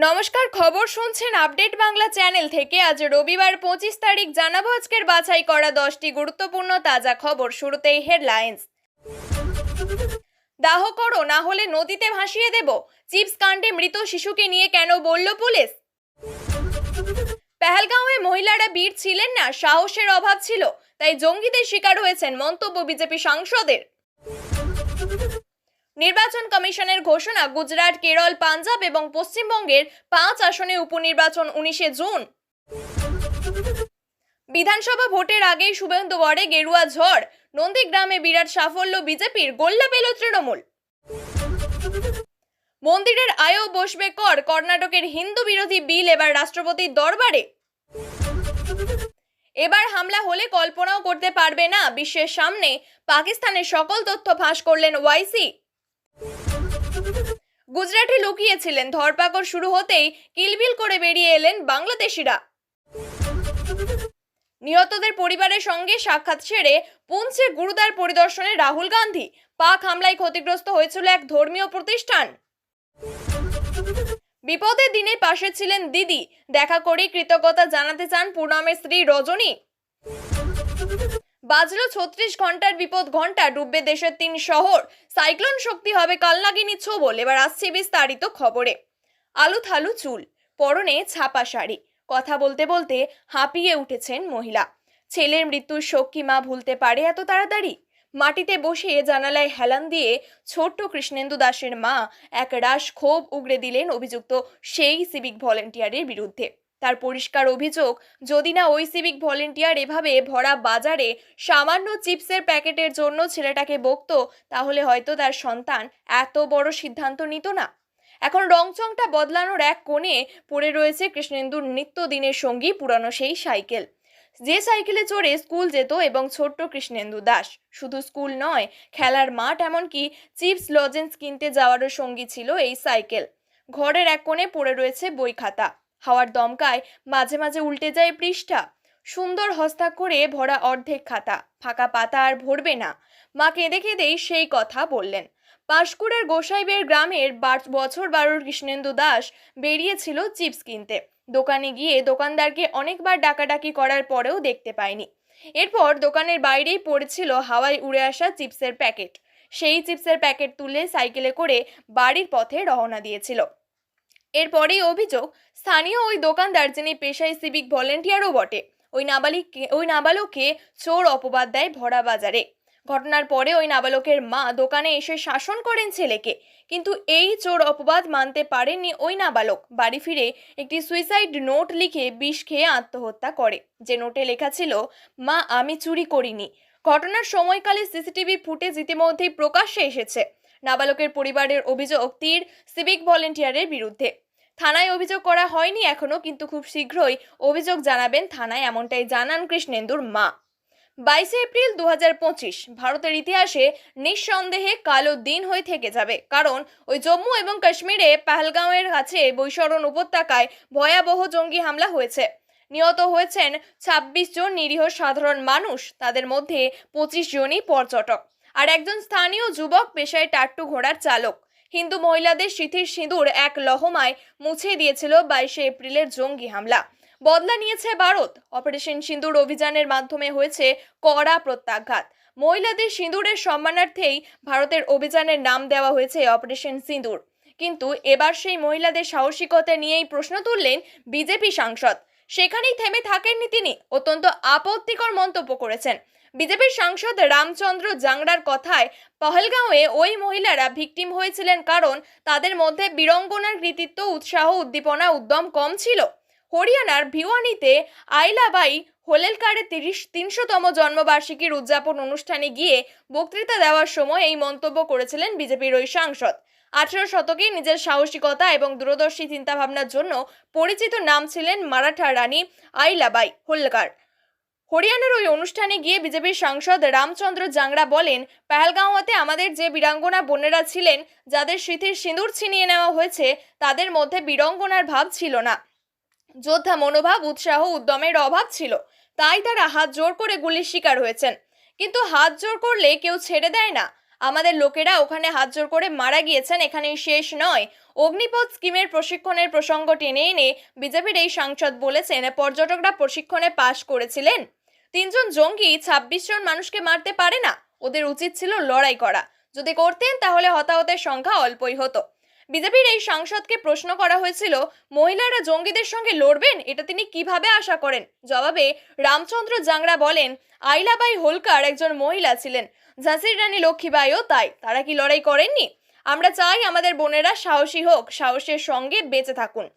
নমস্কার, খবর শুনছেন আপডেট বাংলা চ্যানেল থেকে। আজ রবিবার 25 তারিখ জানাবো আজকের বাছাই করা 10টি গুরুত্বপূর্ণ তাজা খবর। শুরুতেই হেডলাইন্স। দাহ করো, না হলে নদীতে ভাসিয়ে দেব। চিপস কাণ্ডে মৃত শিশুকে নিয়ে কেন বলল পুলিশ? পেহেলগাঁওয়ে মহিলারা বীর ছিলেন না, সাহসের অভাব ছিল, তাই জঙ্গিদের শিকার হয়েছেন, মন্তব্য বিজেপি সাংসদের। নির্বাচন কমিশনের ঘোষণা, গুজরাট, কেরল, পাঞ্জাব এবং পশ্চিমবঙ্গের 5 আসনে উপনির্বাচন 19 জুন। বিধানসভা ভোটের আগেই শুভেন্দু গড়ে গেরুয়া ঝড়, নন্দীগ্রামে বিরাট সাফল্য বিজেপির, গোল্লা পেল তৃণমূল। মন্দিরের আয়ও বসবে কর, কর্ণাটকের হিন্দু বিরোধী বিল এবার রাষ্ট্রপতির দরবারে। এবার হামলা হলে কল্পনাও করতে পারবে না, বিশ্বের সামনে পাকিস্তানের সকল তথ্য ফাঁস করলেন ওয়াইসি। গুজরাটে লুকিয়েছিলেন, ধরপাকড় শুরু হতেই কিলবিল করে বেরিয়ে এলেন বাংলাদেশিরা। নিহতদের পরিবারের সঙ্গে সাক্ষাৎ সেরে পুঞ্চে গুরুদ্বার পরিদর্শনে রাহুল গান্ধী। পাক হামলায় ক্ষতিগ্রস্ত হয়েছিল এক ধর্মীয় প্রতিষ্ঠান। বিপদের দিনে পাশে ছিলেন দিদি, দেখা করে কৃতজ্ঞতা জানাতে চান পুনমের স্ত্রী রজনী। বাজলো 36 ঘন্টার বিপদ ঘন্টা, ডুববে দেশের 3 শহর, সাইক্লোন শক্তি হবে কালনাগিনী ছোবল। এবার আসছে বিস্তারিত খবরে। আলু থালু চুল, পরনে ছাপা শাড়ি, কথা বলতে বলতে হাঁপিয়ে উঠেছেন মহিলা। ছেলের মৃত্যুর শোক কি মা ভুলতে পারে এত তাড়াতাড়ি? মাটিতে বসে জানালায় হেলান দিয়ে ছোট্ট কৃষ্ণেন্দু দাসের মা এক রাশ ক্ষোভ উগরে দিলেন অভিযুক্ত সেই সিভিক ভলেন্টিয়ারের বিরুদ্ধে। তার পরিষ্কার অভিযোগ, যদি না ওই সিভিক ভলেন্টিয়ার এভাবে ভরা বাজারে সামান্য চিপসের প্যাকেটের জন্য ছেলেটাকে বকতো, তাহলে হয়তো তার সন্তান এত বড় সিদ্ধান্ত নিত না। এখন রংচংটা বদলানোর এক কোণে পড়ে রয়েছে কৃষ্ণেন্দুর নিত্যদিনের সঙ্গী পুরানো সেই সাইকেল, যে সাইকেলে চড়ে স্কুল যেত এবং ছোট্ট কৃষ্ণেন্দু দাস শুধু স্কুল নয়, খেলার মাঠ, এমনকি চিপস লজেন্স কিনতে যাওয়ারও সঙ্গী ছিল এই সাইকেল। ঘরের এক কোণে পড়ে রয়েছে বই খাতা, হাওয়ার দমকায় মাঝে মাঝে উল্টে যায় পৃষ্ঠা। সুন্দর হস্তাক্ষরে ভরা অর্ধেক খাতা, ফাঁকা পাতা আর ভরবে না। মা কেঁদে কেঁদেই সেই কথা বললেন। পাঁশকুড়ার গোসাইবের গ্রামের বছর 12 কৃষ্ণেন্দু দাস বেরিয়েছিল চিপস কিনতে। দোকানে গিয়ে দোকানদারকে অনেকবার ডাকাডাকি করার পরেও দেখতে পায়নি। এরপর দোকানের বাইরেই পড়েছিল হাওয়ায় উড়ে আসা চিপসের প্যাকেট। সেই চিপসের প্যাকেট তুলে সাইকেলে করে বাড়ির পথে রওনা দিয়েছিল। এরপরেই অভিযোগ, স্থানীয় ওই দোকানদার, যিনি পেশায় সিভিক ভলেন্টিয়ারও বটে, ওই নাবালককে চোর অপবাদ দেয় ভরা বাজারে। ঘটনার পরে ওই নাবালকের মা দোকানে এসে শাসন করেন ছেলেকে, কিন্তু এই চোর অপবাদ মানতে পারেননি ওই নাবালক। বাড়ি ফিরে একটি সুইসাইড নোট লিখে বিষ খেয়ে আত্মহত্যা করে, যে নোটে লেখা ছিল, মা আমি চুরি করিনি। ঘটনার সময়কালে সিসিটিভি ফুটেজ ইতিমধ্যেই প্রকাশ্যে এসেছে। নাবালকের পরিবারের অভিযোগ, তীর সিভিক ভলেন্টিয়ারের বিরুদ্ধে। থানায় অভিযোগ করা হয়নি এখনো, কিন্তু খুব শীঘ্রই অভিযোগ জানাবেন থানায়, এমনটাই জানান কৃষ্ণেন্দুর মা। 22 এপ্রিল 2025 ভারতের ইতিহাসে নিঃসন্দেহে কালো দিন হয়ে থেকে যাবে, কারণ ওই জম্মু এবং কাশ্মীরে পেহেলগাঁওয়ের কাছে বৈশরণ উপত্যকায় ভয়াবহ জঙ্গি হামলা হয়েছে। নিহত হয়েছেন 26 জন নিরীহ সাধারণ মানুষ, তাদের মধ্যে 25 জনই পর্যটক আর একজন স্থানীয় যুবক, পেশায় টাট্টু ঘোড়ার চালক। হিন্দু মহিলাদের সিঁথির সিঁদুর এক লহমায় মুছে দিয়েছিল 22 এপ্রিলের জঙ্গি হামলা। বদলা নিয়েছে ভারত। অপারেশন সিঁদুর অভিযানের মাধ্যমে হয়েছে কড়া প্রত্যাঘাত। মহিলাদের সিঁদুরের সম্মানার্থেই ভারতের অভিযানের নাম দেওয়া হয়েছে অপারেশন সিঁদুর। কিন্তু এবার সেই মহিলাদের সাহসিকতা নিয়েই প্রশ্ন তুললেন বিজেপি সাংসদ। সেখানেই থেমে থাকেননি তিনি, অত্যন্ত আপত্তিকর মন্তব্য করেছেন। বিজেপির সাংসদ রামচন্দ্র জাংড়ার কথায়, পহেলগাঁওয়ে ওই মহিলারা ভিকটিম হয়েছিলেন কারণ তাদের মধ্যে বীরঙ্গনার কৃতিত্ব, উৎসাহ, উদ্দীপনা, উদ্যম কম ছিল। হরিয়ানার ভিওয়ানিতে আইলাবাই হোলেলকারের 300তম জন্মবার্ষিকীর উদযাপন অনুষ্ঠানে গিয়ে বক্তৃতা দেওয়ার সময় এই মন্তব্য করেছিলেন বিজেপির ওই সাংসদ। 18 শতকে নিজের সাহসিকতা এবং দূরদর্শী চিন্তাভাবনার জন্য পরিচিত নাম ছিলেন মারাঠা রানী আইলাবাই হোলকার। হরিয়ানার ওই অনুষ্ঠানে গিয়ে বিজেপির সাংসদ রামচন্দ্র জাংড়া বলেন, পেহেলগাঁওতে আমাদের যে বীরাঙ্গনা বোনেরা ছিলেন, যাদের স্মৃতির সিঁদুর ছিনিয়ে নেওয়া হয়েছে, তাদের মধ্যে বীরঙ্গনার ভাব ছিল না, যোদ্ধা মনোভাব, উৎসাহ, উদ্যমের অভাব ছিল। তাই তারা হাত জোর করে গুলির শিকার হয়েছেন। কিন্তু হাত জোর করলে কেউ ছেড়ে দেয় না। আমাদের লোকেরা ওখানে হাতজোড় করে মারা গিয়েছেন, এখানেই শেষ নয়। অগ্নিপথ স্কিমের প্রশিক্ষণের প্রসঙ্গ টেনে এনে বিজেপির এই সাংসদ বলেছেন, পর্যটকরা প্রশিক্ষণে পাশ করেছিলেন। 3 জন জঙ্গি 26 জন মানুষকে মারতে পারে না, ওদের উচিত ছিল লড়াই করা। যদি করতেন তাহলে হতাহতের সংখ্যা অল্পই হতো। বিজেপির এই সাংসদকে প্রশ্ন করা হয়েছিল, মহিলারা জঙ্গিদের সঙ্গে লড়বেন এটা তিনি কিভাবে আশা করেন। জবাবে রামচন্দ্র জাংরা বলেন, আইলাবাই হোলকার একজন মহিলা ছিলেন, ঝাঁসির রানী লক্ষ্মীবাইও তাই। তারা কি লড়াই করেননি? আমরা চাই আমাদের বোনেরা সাহসী হোক, সাহসের সঙ্গে বেঁচে থাকুন।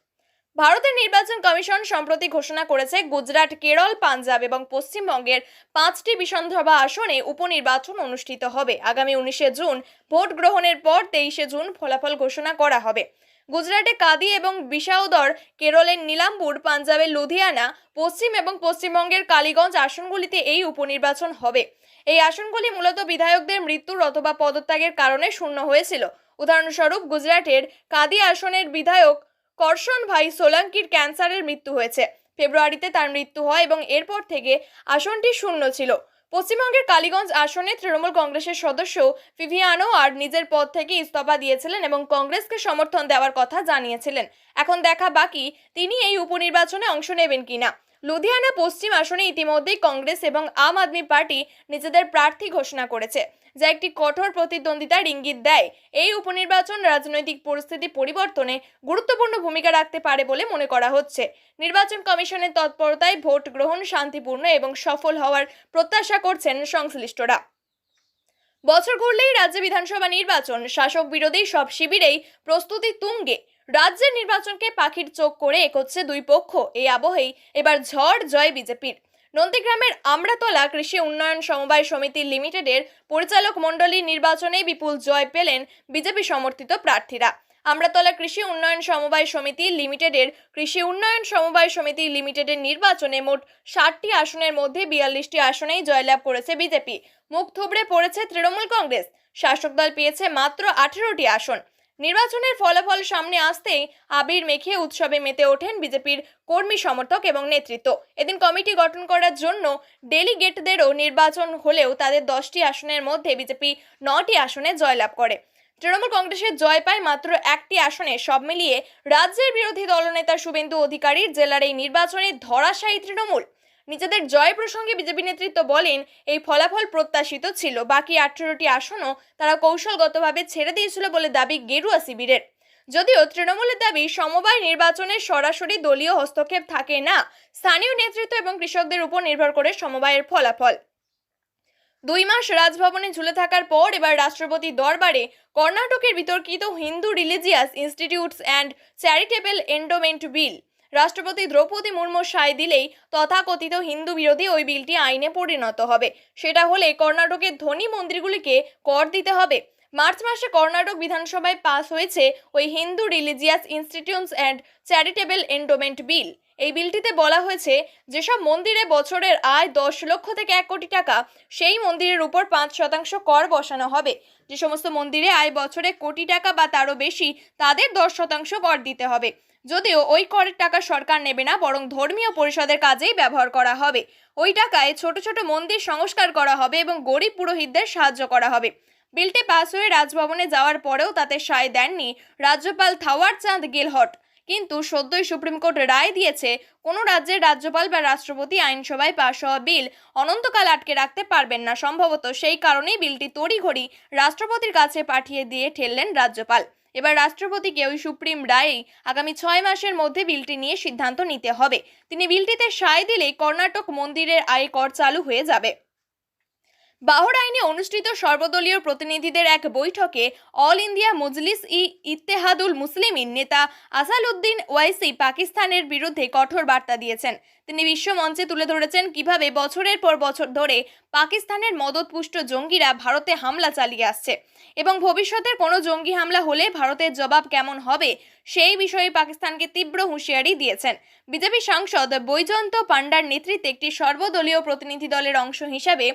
ভারতের নির্বাচন কমিশন সম্প্রতি ঘোষণা করেছে, গুজরাট, কেরল, পাঞ্জাব এবং পশ্চিমবঙ্গের 5টি বিধানসভা আসনে উপনির্বাচন অনুষ্ঠিত হবে। আগামী 19শে জুন ভোট গ্রহণের পর 23শে জুন ফলাফল ঘোষণা করা হবে। গুজরাটে কাদি এবং বিশাউদর, কেরলের নীলাম্বুর, পাঞ্জাবের লুধিয়ানা, পশ্চিম এবং পশ্চিমবঙ্গের কালীগঞ্জ আসনগুলিতে এই উপনির্বাচন হবে। এই আসনগুলি মূলত বিধায়কদের মৃত্যুর অথবা পদত্যাগের কারণে শূন্য হয়েছিল। উদাহরণস্বরূপ গুজরাটের কাদি আসনের বিধায়ক করশন ভাই সোলাঙ্কির ক্যান্সারের মৃত্যু হয়েছে। ফেব্রুয়ারিতে তার মৃত্যু হয় এবং এরপর থেকে আসনটি শূন্য ছিল। পশ্চিমবঙ্গের কালীগঞ্জ আসনে তৃণমূল কংগ্রেসের সদস্য ভিভিয়ানো আর নিজের পদ থেকে ইস্তফা দিয়েছিলেন এবং কংগ্রেসকে সমর্থন দেওয়ার কথা জানিয়েছিলেন। এখন দেখা বাকি তিনি এই উপনির্বাচনে অংশ নেবেন কিনা। লুধিয়ানা পশ্চিম আসনে ইতিমধ্যেই কংগ্রেস এবং আম আদমি পার্টি নিজেদের প্রার্থী ঘোষণা করেছে, যা একটি কঠোর প্রতিদ্বন্দ্বিতার ইঙ্গিত দেয়। এই উপনির্বাচন রাজনৈতিক পরিস্থিতি পরিবর্তনে গুরুত্বপূর্ণ ভূমিকা রাখতে পারে বলে মনে করা হচ্ছে। নির্বাচন কমিশনের তৎপরতায় ভোট গ্রহণ শান্তিপূর্ণ এবং সফল হওয়ার প্রত্যাশা করছেন সংশ্লিষ্টরা। বছর ঘুরলেই রাজ্যে বিধানসভা নির্বাচন, শাসক বিরোধী সব শিবিরেই প্রস্তুতি তুঙ্গে। রাজ্যের নির্বাচনকে পাখির চোখ করে এগোচ্ছে দুই পক্ষ। এই আবহেই এবার ঝড় জয় বিজেপির। নন্দীগ্রামের আমড়াতলা কৃষি উন্নয়ন সমবায় সমিতি লিমিটেডের পরিচালক মণ্ডলীর নির্বাচনে বিপুল জয় পেলেন বিজেপি সমর্থিত প্রার্থীরা। আমড়াতলা কৃষি উন্নয়ন সমবায় সমিতি লিমিটেডের নির্বাচনে মোট 60টি আসনের মধ্যে 42টি আসনেই জয়লাভ করেছে বিজেপি। মুখ থুবড়ে পড়েছে তৃণমূল কংগ্রেস। শাসক দল পেয়েছে মাত্র 18টি আসন। নির্বাচনের ফলাফল সামনে আসতেই আবির মেখে উৎসবে মেতে ওঠেন বিজেপির কর্মী, সমর্থক এবং নেতৃত্ব। এদিন কমিটি গঠন করার জন্য ডেলিগেটদেরও নির্বাচন হলেও তাদের 10টি আসনের মধ্যে বিজেপি 9টি আসনে জয়লাভ করে। তৃণমূল কংগ্রেসের জয় পায় মাত্র 1টি আসনে। সব মিলিয়ে রাজ্যের বিরোধী দলনেতা শুভেন্দু অধিকারীর জেলার এই নির্বাচনে ধরাশায়ী তৃণমূল। নিজেদের জয় প্রসঙ্গে বিজেপি নেতৃত্ব বলেন, এই ফলাফল প্রত্যাশিত ছিল। বাকি 18টি আসনও তারা কৌশলগতভাবে ছেড়ে দিয়েছিল বলে দাবি গেরুয়া শিবিরের। যদিও তৃণমূলের দাবি, সমবায় নির্বাচনে সরাসরি দলীয় হস্তক্ষেপ থাকে না, স্থানীয় নেতৃত্ব এবং কৃষকদের উপর নির্ভর করে সমবায়ের ফলাফল। 2 মাস রাজভবনে ঝুলে থাকার পর এবার রাষ্ট্রপতি দরবারে কর্ণাটকের বিতর্কিত Hindu religious institutions and charitable endowment bill রাষ্ট্রপতি দ্রৌপদী মুর্মু সায় দিলেই তথাকথিত হিন্দু বিরোধী ওই বিলটি আইনে পরিণত হবে। সেটা হলে কর্ণাটকের ধনী মন্দিরগুলিকে কর দিতে হবে। মার্চ মাসে কর্ণাটক বিধানসভায় পাস হয়েছে ওই Hindu religious institutions and charitable endowment bill. এই বিলটিতে বলা হয়েছে, যেসব মন্দিরে বছরের আয় 10 লক্ষ থেকে 1 কোটি টাকা, সেই মন্দিরের উপর 5% কর বসানো হবে। যে সমস্ত মন্দিরে আয় বছরে কোটি টাকা বা তারও বেশি, তাদের 10% কর দিতে হবে। যদিও ওই করের টাকা সরকার নেবে না, বরং ধর্মীয় পরিষদের কাজেই ব্যবহার করা হবে। ওই টাকায় ছোট ছোট মন্দির সংস্কার করা হবে এবং গরিব পুরোহিতদের সাহায্য করা হবে। বিলটি পাস হয়ে রাজভবনে যাওয়ার পরেও তাতে সায় দেননি রাজ্যপাল থাওয়ার চাঁদ গেহলট। কিন্তু সদ্যই সুপ্রিম কোর্ট রায় দিয়েছে, কোনো রাজ্যের রাজ্যপাল বা রাষ্ট্রপতি আইনসভায় পাশ হওয়া বিল অনন্তকাল আটকে রাখতে পারবেন না। সম্ভবত সেই কারণেই বিলটি তড়িঘড়ি রাষ্ট্রপতির কাছে পাঠিয়ে দিয়ে ঠেললেন রাজ্যপাল। এবার রাষ্ট্রপতিকে ওই সুপ্রিম রায়েই আগামী 6 মাসের মধ্যে বিলটি নিয়ে সিদ্ধান্ত নিতে হবে। তিনি বিলটিতে সায় দিলেই কর্ণাটক মন্দিরের আয় কর চালু হয়ে যাবে। বাহরাইনে অনুষ্ঠিত সর্বদলীয় প্রতিনিধিদের এক বৈঠকে অল ইন্ডিয়া মজলিস ইত্তেহাদুল মুসলিমিন নেতা আসাদুদ্দিন ওয়াইসি পাকিস্তানের বিরুদ্ধে কঠোর বার্তা দিয়েছেন। তিনি বিশ্ব মঞ্চে তুলে ধরেছেন কিভাবে বছরের পর বছর ধরে পাকিস্তানের মদতপুষ্ট জঙ্গিরা ভারতে হামলা চালিয়ে আসছে এবং ভবিষ্যতের কোনো জঙ্গি হামলা হলে ভারতের জবাব কেমন হবে সেই বিষয়ে পাকিস্তানকে তীব্র হুঁশিয়ারি দিয়েছেন। বিজেপি সাংসদ বৈজয়ন্ত পান্ডার নেতৃত্বে একটি সর্বদলীয় প্রতিনিধি দলের অংশ হিসাবে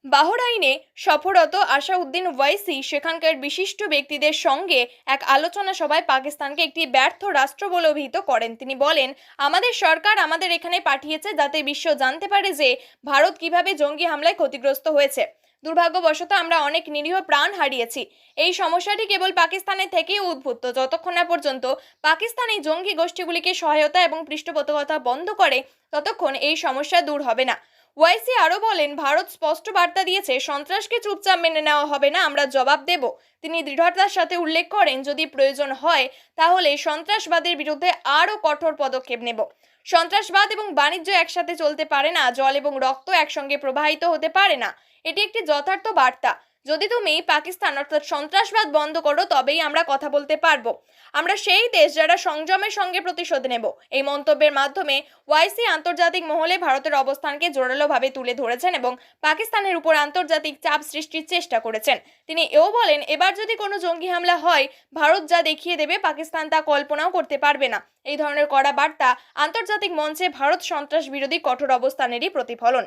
বাহরাইনে সফররত আসাদুদ্দিন ওয়াইসি সেখানকার বিশিষ্ট ব্যক্তিদের সঙ্গে এক আলোচনা সভায় পাকিস্তানকে একটি ব্যর্থ রাষ্ট্র বলে অভিহিত করেন। তিনি বলেন, আমাদের সরকার আমাদের এখানে পাঠিয়েছে যাতে বিশ্ব জানতে পারে যে ভারত কিভাবে জঙ্গি হামলায় ক্ষতিগ্রস্ত হয়েছে। দুর্ভাগ্যবশত আমরা অনেক নিরীহ প্রাণ হারিয়েছি। এই সমস্যাটি কেবল পাকিস্তানের থেকেই উদ্ভূত। যতক্ষণ না পর্যন্ত পাকিস্তান এই জঙ্গি গোষ্ঠীগুলিকে সহায়তা এবং পৃষ্ঠপোষকতা বন্ধ করে, ততক্ষণ এই সমস্যা দূর হবে না। ওয়াইসি আরও বলেন, ভারত স্পষ্ট বার্তা দিয়েছে, সন্ত্রাসকে চুপচাপ মেনে নেওয়া হবে না, আমরা জবাব দেব। তিনি দৃঢ়তার সাথে উল্লেখ করেন, যদি প্রয়োজন হয় তাহলে সন্ত্রাসবাদের বিরুদ্ধে আরও কঠোর পদক্ষেপ নেব। সন্ত্রাসবাদ এবং বাণিজ্য একসাথে চলতে পারে না, জল এবং রক্ত একসঙ্গে প্রবাহিত হতে পারে না। এটি একটি যথার্থ বার্তা। যদি তুমি পাকিস্তান অর্থাৎ সন্ত্রাসবাদ বন্ধ করো, তবেই আমরা কথা বলতে পারবো। আমরা সেই দেশ যারা সংযমের সঙ্গে প্রতিশোধ নেব। এই মন্তব্যের মাধ্যমে ওয়াইসি আন্তর্জাতিক মহলে ভারতের অবস্থানকে জোরালোভাবে তুলে ধরেছেন এবং পাকিস্তানের উপর আন্তর্জাতিক চাপ সৃষ্টির চেষ্টা করেছেন। তিনি এও বলেন, এবার যদি কোনো জঙ্গি হামলা হয়, ভারত যা দেখিয়ে দেবে পাকিস্তান তা কল্পনাও করতে পারবে না। এই ধরনের কড়া বার্তা আন্তর্জাতিক মঞ্চে ভারত সন্ত্রাস বিরোধী কঠোর অবস্থানেরই প্রতিফলন।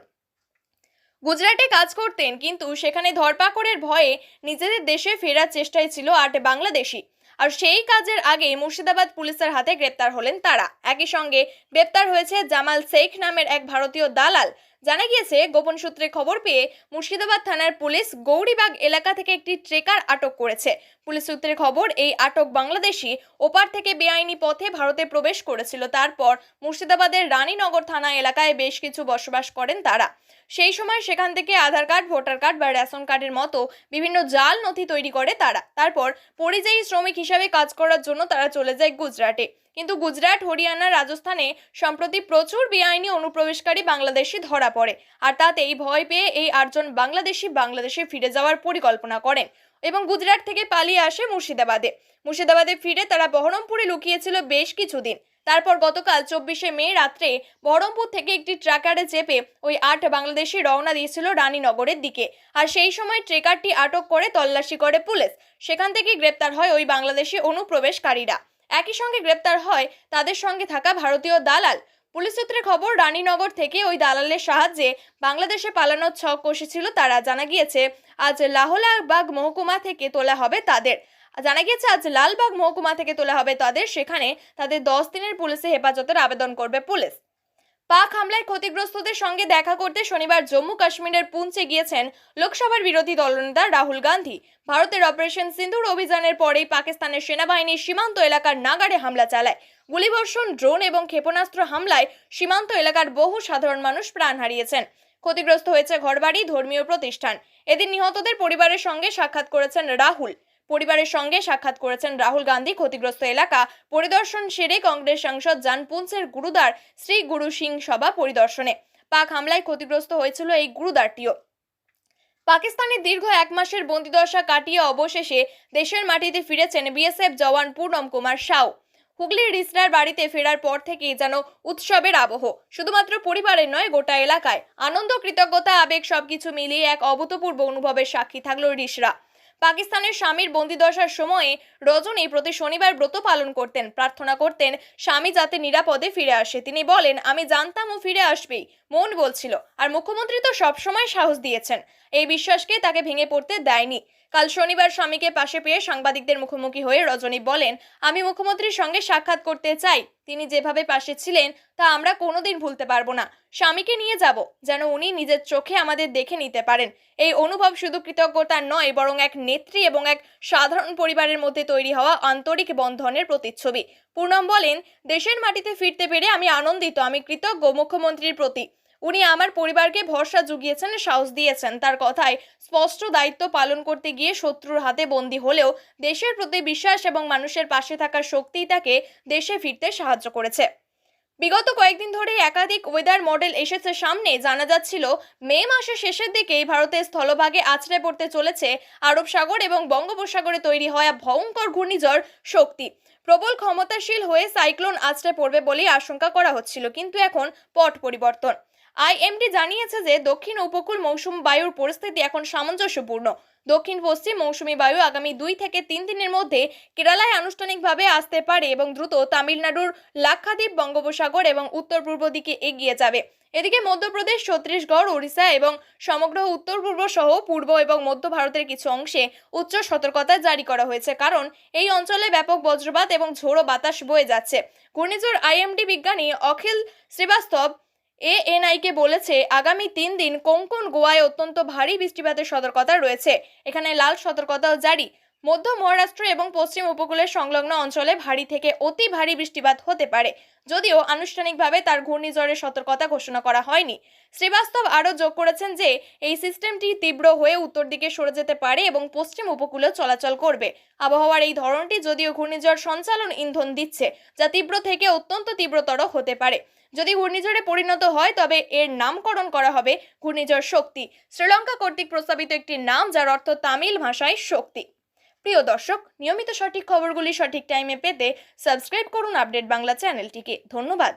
গুজরাটে কাজ করতেন, কিন্তু সেখানে ধরপাকড়ের ভয়ে নিজেদের দেশে ফেরার চেষ্টায় ছিল 8 বাংলাদেশি। আর সেই কাজের আগে মুর্শিদাবাদ পুলিশের হাতে গ্রেপ্তার হলেন তারা। একই সঙ্গে গ্রেপ্তার হয়েছে জামাল শেখ নামের এক ভারতীয় দালাল। জানা গিয়েছে, গোপন সূত্রে খবর পেয়ে মুর্শিদাবাদ থানার পুলিশ গৌরীবাগ এলাকা থেকে একটি ট্রেকার আটক করেছে। পুলিশ সূত্রে খবর, এই আটক বাংলাদেশি ওপার থেকে বেআইনি পথে ভারতে প্রবেশ করেছিল। তারপর মুর্শিদাবাদের রানীনগর থানা এলাকায় বেশ কিছু বসবাস করেন তারা। সেই সময় সেখান থেকে আধার কার্ড, ভোটার কার্ড বা রেশন কার্ডের মতো বিভিন্ন জাল নথি তৈরি করে তারা। তারপর পরিযায়ী শ্রমিক হিসাবে কাজ করার জন্য তারা চলে যায় গুজরাটে। কিন্তু গুজরাট, হরিয়ানা, রাজস্থানে সম্প্রতি প্রচুর বেআইনি অনুপ্রবেশকারী বাংলাদেশি ধরা পড়ে। আর তাতেই ভয় পেয়ে এই 8 জন বাংলাদেশে ফিরে যাওয়ার পরিকল্পনা করেন এবং গুজরাট থেকে পালিয়ে আসে মুর্শিদাবাদে ফিরে তারা বহরমপুরে লুকিয়েছিল বেশ কিছুদিন। তারপর গতকাল 24শে মে রাত্রে বহরমপুর থেকে একটি ট্রাকারে চেপে ওই 8 বাংলাদেশি রওনা দিয়েছিল রানীনগরের দিকে। আর সেই সময় ট্রেকারটি আটক করে তল্লাশি করে পুলিশ। সেখান থেকে গ্রেপ্তার হয় ওই বাংলাদেশি অনুপ্রবেশকারীরা। একই সঙ্গে গ্রেপ্তার হয় তাদের সঙ্গে থাকা ভারতীয় দালাল। পুলিশ সূত্রে খবর, রানীনগর থেকে ওই দালালের সাহায্যে বাংলাদেশে পালানোর ছক কষেছিল তারা। জানা গিয়েছে, আজ লালবাগ মহকুমা থেকে তোলা হবে তাদের। সেখানে তাদের 10 দিনের পুলিশে হেফাজতের আবেদন করবে পুলিশ। পাক হামলায় ক্ষতিগ্রস্তদের সঙ্গে দেখা করতে শনিবার জম্মু কাশ্মীরের পুঞ্চে গিয়েছেন লোকসভার বিরোধী দলনেতা রাহুল গান্ধী। ভারতের অপারেশন সিন্দুর অভিযানের পরেই পাকিস্তানের সেনাবাহিনী সীমান্ত এলাকার নাগাড়ে হামলা চালায়। গুলিবর্ষণ, ড্রোন এবং ক্ষেপণাস্ত্র হামলায় সীমান্ত এলাকার বহু সাধারণ মানুষ প্রাণ হারিয়েছেন। ক্ষতিগ্রস্ত হয়েছে ঘরবাড়ি, ধর্মীয় প্রতিষ্ঠান। এদিন নিহতদের পরিবারের সঙ্গে সাক্ষাৎ করেছেন রাহুল গান্ধী। ক্ষতিগ্রস্ত এলাকা পরিদর্শন সেরে কংগ্রেস সাংসদ যান পুঞ্চের গুরুদ্বার শ্রী গুরু সিং সভা পরিদর্শনে। পাক হামলায় ক্ষতিগ্রস্ত হয়েছিল এই গুরুদ্বারটিও। পাকিস্তানের দীর্ঘ 1 মাসের বন্দিদশা কাটিয়ে অবশেষে দেশের মাটিতে ফিরেছেন বিএসএফ জওয়ান পূর্ণম কুমার সাউ। হুগলির রিসরার বাড়িতে ফেরার পর থেকেই যেন উৎসবের আবহ। শুধুমাত্র পরিবারের নয়, গোটা এলাকায় আনন্দ, কৃতজ্ঞতা, আবেগ সবকিছু মিলিয়ে এক অভূতপূর্ব অনুভবের সাক্ষী থাকলো রিসরা। পাকিস্তানের স্বামীর বন্দিদশার সময়ে রজনী প্রতি শনিবার ব্রত পালন করতেন, প্রার্থনা করতেন স্বামী যাতে নিরাপদে ফিরে আসে। তিনি বলেন, আমি জানতাম ও ফিরে আসবেই, মন বলছিল। আর মুখ্যমন্ত্রী তো সবসময় সাহস দিয়েছেন, এই বিশ্বাসকে তাকে ভেঙে পড়তে দেয়নি। কাল শনিবার স্বামীকে পাশে পেয়ে সাংবাদিকদের মুখোমুখি হয়ে রজনী বলেন, আমি মুখ্যমন্ত্রীর সঙ্গে সাক্ষাৎ করতে চাই। তিনি যেভাবে পাশে ছিলেন তা আমরা কোনোদিন ভুলতে পারবো না। স্বামীকে নিয়ে যাব, যেন উনি নিজের চোখে আমাদের দেখে নিতে পারেন। এই অনুভব শুধু কৃতজ্ঞতার নয়, বরং এক নেত্রী এবং এক সাধারণ পরিবারের মধ্যে তৈরি হওয়া আন্তরিক বন্ধনের প্রতিচ্ছবি। পূর্ণম বলেন, দেশের মাটিতে ফিরতে পেরে আমি আনন্দিত। আমি কৃতজ্ঞ মুখ্যমন্ত্রীর প্রতি। উনি আমার পরিবারকে ভরসা জুগিয়েছেন, সাহস দিয়েছেন। তার কথায় স্পষ্ট, দায়িত্ব পালন করতে গিয়ে শত্রুর হাতে বন্দী হলেও দেশের প্রতি বিশ্বাস এবং মানুষের পাশে থাকার শক্তিই তাকে দেশে ফিরতে সাহায্য করেছে। বিগত কয়েকদিন ধরে একাধিক ওয়েদার মডেল এসেছে সামনে। জানা যাচ্ছিল, মে মাসের শেষের দিকেই ভারতের স্থলভাগে আছড়ে পড়তে চলেছে আরব সাগর এবং বঙ্গোপসাগরে তৈরি হওয়া ভয়ঙ্কর ঘূর্ণিঝড় শক্তি। প্রবল ক্ষমতাশীল হয়ে সাইক্লোন আছড়ে পড়বে বলেই আশঙ্কা করা হচ্ছিল, কিন্তু এখন পট পরিবর্তন। আইএমডি জানিয়েছে যে দক্ষিণ উপকূল মৌসুমী বায়ুর পরিস্থিতি এখন সামঞ্জস্যপূর্ণ। দক্ষিণ পশ্চিম মৌসুমী বায়ু আগামী 2 থেকে 3 দিনের মধ্যে কেরালায় আনুষ্ঠানিকভাবে আসতে পারে এবং দ্রুত তামিলনাড়ুর লাক্ষাদ্বীপ, বঙ্গোপসাগর এবং উত্তর পূর্ব দিকে এগিয়ে যাবে। এদিকে মধ্যপ্রদেশ, ছত্তিশগড়, ওড়িশা এবং সমগ্র উত্তর পূর্ব সহ পূর্ব এবং মধ্য ভারতের কিছু অংশে উচ্চ সতর্কতা জারি করা হয়েছে, কারণ এই অঞ্চলে ব্যাপক বজ্রপাত এবং ঝোড়ো বাতাস বয়ে যাচ্ছে। ঘূর্ণিঝড় আইএমডি বিজ্ঞানী অখিল শ্রীবাস্তব এএনআইকে বলেছে আগামী 3 দিন কোঙ্কণ গোয়ায় অত্যন্ত ভারী বৃষ্টিপাতের সতর্কতা রয়েছে। এখানে লাল সতর্কতাও জারি। মধ্য মহারাষ্ট্র এবং পশ্চিম উপকূলের সংলগ্ন অঞ্চলে ভারী থেকে অতি ভারী বৃষ্টিপাত হতে পারে, যদিও আনুষ্ঠানিকভাবে তার ঘূর্ণিঝড়ের সতর্কতা ঘোষণা করা হয়নি। শ্রীবাস্তব আরও যোগ করেছেন যে এই সিস্টেমটি তীব্র হয়ে উত্তর দিকে সরে যেতে পারে এবং পশ্চিম উপকূলেও চলাচল করবে। আবহাওয়ার এই ধরনটি যদিও ঘূর্ণিঝড় সঞ্চালন ইন্ধন দিচ্ছে, যা তীব্র থেকে অত্যন্ত তীব্রতর হতে পারে। যদি ঘূর্ণিঝড়ে পরিণত হয় তবে এর নামকরণ করা হবে ঘূর্ণিঝড় শক্তি, শ্রীলঙ্কা কর্তৃক প্রস্তাবিত একটি নাম যার অর্থ তামিল ভাষায় শক্তি। প্রিয় দর্শক, নিয়মিত সঠিক খবরগুলি সঠিক টাইমে পেতে সাবস্ক্রাইব করুন আপডেট বাংলা চ্যানেলটিকে। ধন্যবাদ।